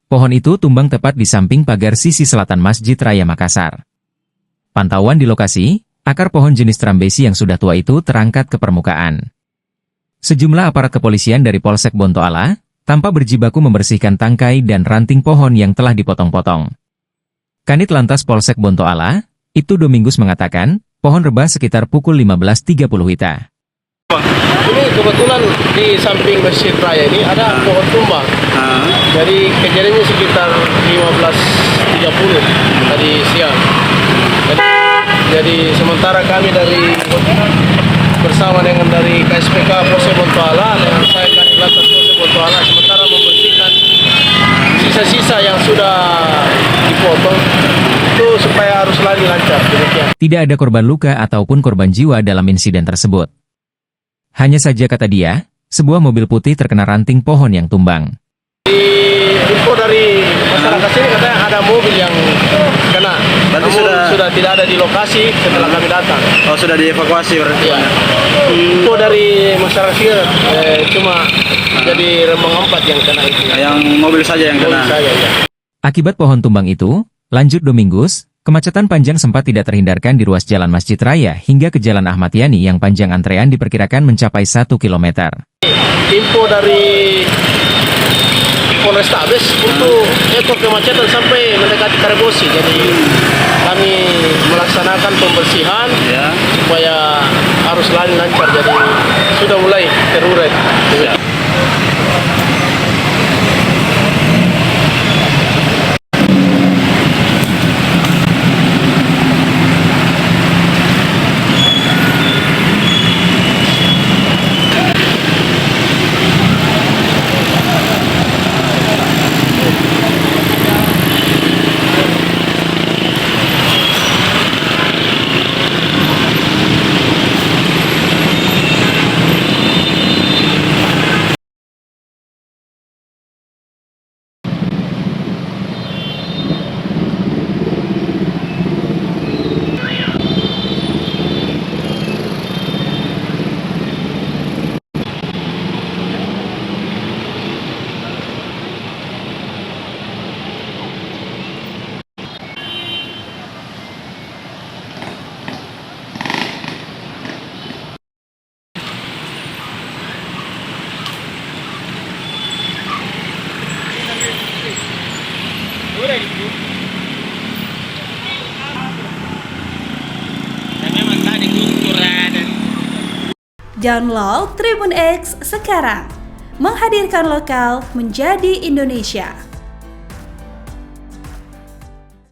pohon itu tumbang tepat di samping pagar sisi selatan Masjid Raya Makassar. Pantauan di lokasi, akar pohon jenis trambesi yang sudah tua itu terangkat ke permukaan. Sejumlah aparat kepolisian dari Polsek Bontoala tampak berjibaku membersihkan tangkai dan ranting pohon yang telah dipotong-potong. Kanit Lantas Polsek Bontoala, Ibtu Domingus mengatakan, pohon rebah sekitar pukul 15.30 WITA. Ini kebetulan di samping Masjid Raya ini ada pohon tumbang. Jadi kejadiannya sekitar 15.30 tadi siang. Jadi sementara kami dari bersama dengan dari KSPK Polsek Bontoala dengan saya Kanit Lantas Polsek Bontoala sementara membersihkan sisa-sisa yang sudah dipotong itu supaya arus lalu lancar. Demikian. Tidak ada korban luka ataupun korban jiwa dalam insiden tersebut. Hanya saja kata dia, sebuah mobil putih terkena ranting pohon yang tumbang. Di info dari masyarakat sini katanya ada mobil yang kena. Berarti sudah tidak ada di lokasi setelah kami datang. Oh, sudah dievakuasi berarti? Ya. Info dari masyarakat sini cuma jadi Rembang 4 yang kena itu. Yang mobil saja yang kena? Mobil saja, ya. Akibat pohon tumbang itu, lanjut Domingus, kemacetan panjang sempat tidak terhindarkan di ruas Jalan Masjid Raya hingga ke Jalan Ahmad Yani yang panjang antrean diperkirakan mencapai 1 km. Info dari Polrestabes untuk ekor kemacetan sampai mendekati Karebosi. Jadi kami melaksanakan pembersihan supaya arus lalu lancar. Jadi sudah mulai terurai. Download Tribun X sekarang, menghadirkan lokal menjadi Indonesia.